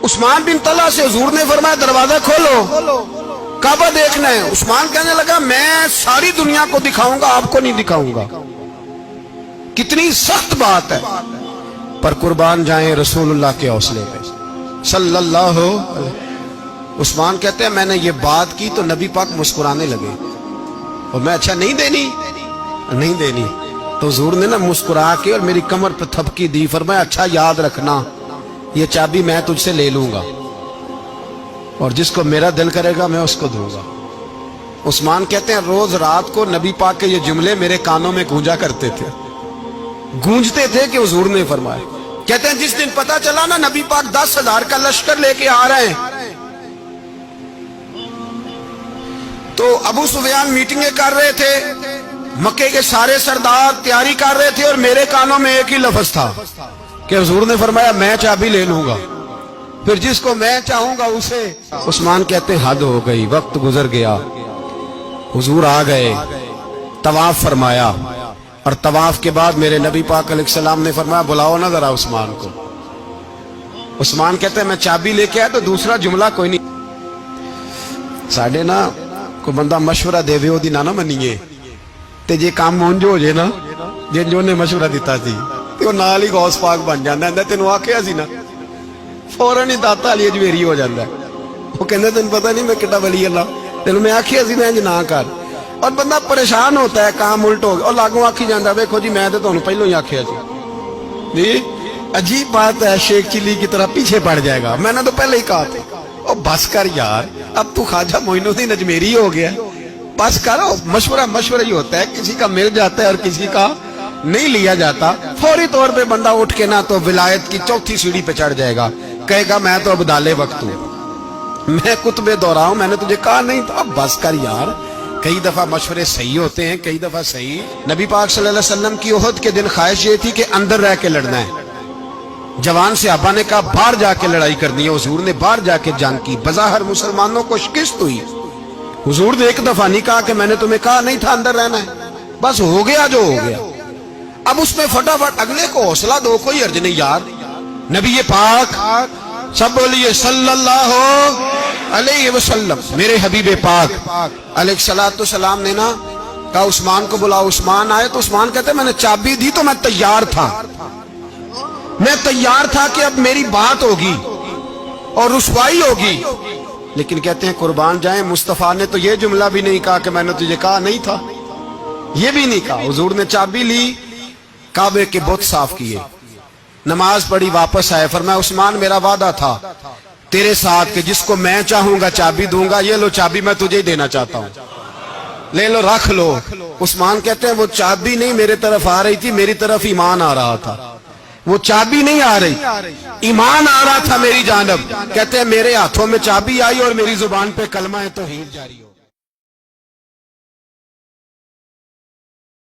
عثمان بن طلحہ سے حضور نے فرمایا دروازہ کھولو، کعبہ دیکھنا ہے۔ عثمان کہنے لگا میں ساری دنیا کو دکھاؤں گا، آپ کو نہیں دکھاؤں گا۔ کتنی سخت بات ہے، پر قربان جائیں رسول اللہ کے حوصلے پہ صلی اللہ علیہ۔ عثمان کہتے ہیں میں نے یہ بات کی تو نبی پاک مسکرانے لگے، اور میں اچھا نہیں دینی تو حضور نے نا مسکرا کے اور میری کمر پہ تھپکی دی، فرمایا اچھا یاد رکھنا یہ چابی میں تجھ سے لے لوں گا، اور جس کو میرا دل کرے گا میں اس کو دوں گا۔ عثمان کہتے ہیں روز رات کو نبی پاک کے یہ جملے میرے کانوں میں گونجتے تھے کہ حضور نے فرمایا۔ کہتے ہیں جس دن پتا چلا نا نبی پاک 10,000 کا لشکر لے کے آ رہے ہیں، تو ابو سفیان میٹنگیں کر رہے تھے، مکے کے سارے سردار تیاری کر رہے تھے، اور میرے کانوں میں ایک ہی لفظ تھا کہ حضور نے فرمایا میں چابی لے لوں گا، پھر جس کو میں چاہوں گا اسے۔ عثمان کہتے ہیں حد ہو گئی، وقت گزر گیا، حضور آ گئے، طواف فرمایا، اور طواف کے بعد میرے نبی پاک علیہ السلام نے فرمایا بلاؤ نا ذرا عثمان کو۔ عثمان کہتے ہیں میں چابی لے کے آیا تو دوسرا جملہ کوئی نہیں۔ ساڑھے نا کوئی بندہ مشورہ دے وے دی نہ منیے تے جے کام مونجو ہو جائے نا، جن جو نے مشورہ دیتا سی تے وہ نال ہی غوث پاک بن جاندا ہے۔ تینوں آکھیا سی نا، فوراً ہی داتا علی اجمیری ہو جاندا ہے۔ وہ کہندا تینوں پتہ نہیں میں کڈا ولی اللہ، تینوں میں آکھیا سی نا انج نہ کر، اور بندہ پریشان ہوتا ہے کام الٹ ہو گیا، اور لاگوں آکھی جاندا ویکھو جی میں تے تانوں پہلوں ہی آکھیا سی جی۔ عجیب بات ہے، شیخ چلی کی طرح پیچھے پڑ جائے گا، میں نے تو پہلے ہی کہا تھا۔ او بس کر یار، اب تو خواجہ معین الدین اجمیری ہو گیا، بس کرو۔ مشورہ ہی ہوتا ہے، کسی کا مل جاتا ہے اور کسی کا نہیں لیا جاتا۔ فوری طور پہ بندہ اٹھ کے نہ تو ولایت کی چوتھی سیڑھی پہ چڑھ جائے گا، کہے گا میں تو اب دالے وقت ہوں، میں کتبے دورا ہوں، میں نے تجھے کہا نہیں تھا۔ اب بس کر یار، کئی دفعہ مشورے صحیح ہوتے ہیں، کئی دفعہ صحیح۔ نبی پاک صلی اللہ علیہ وسلم کی احد کے دن خواہش یہ تھی کہ اندر رہ کے لڑنا ہے۔ جوان صحابہ نے کہا باہر جا کے لڑائی کرنی ہے، حضور نے باہر جا کے جنگ کی، بظاہر مسلمانوں کو شکست ہوئی۔ حضور نے ایک دفعہ نہیں کہا کہ میں نے تمہیں کہا نہیں تھا اندر رہنا ہے، بس ہو گیا جو ہو گیا۔ اب اس میں فٹافٹ اگلے کو حوصلہ دو، کوئی حرج نہیں یار۔ نبی پاک سب بولیے صلی اللہ علیہ وسلم، میرے حبیب پاک علیہ السلام نے نا کہا عثمان کو بلاؤ۔ عثمان آئے تو عثمان کہتے میں نے چابی دی تو میں تیار تھا کہ اب میری بات ہوگی اور رسوائی ہوگی، لیکن کہتے ہیں قربان جائیں مصطفیٰ نے تو یہ جملہ بھی نہیں کہا کہ میں نے تجھے کہا نہیں تھا، یہ بھی نہیں کہا۔ حضور نے چابی لی، کعبے کے بت صاف کیے، نماز پڑھی، واپس آئے، فرمایا عثمان میرا وعدہ تھا تیرے ساتھ کہ جس کو میں چاہوں گا چابی دوں گا، یہ لو چابی میں تجھے ہی دینا چاہتا ہوں، لے لو رکھ لو۔ عثمان کہتے ہیں وہ چابی نہیں میرے طرف آ رہی تھی، میری طرف ایمان آ رہا تھا، وہ چابی نہیں آ رہی، ایمان آ رہا تھا میری جانب۔ کہتے ہیں میرے ہاتھوں میں چابی آئی اور میری زبان پہ کلمہ توحید جاری ہو۔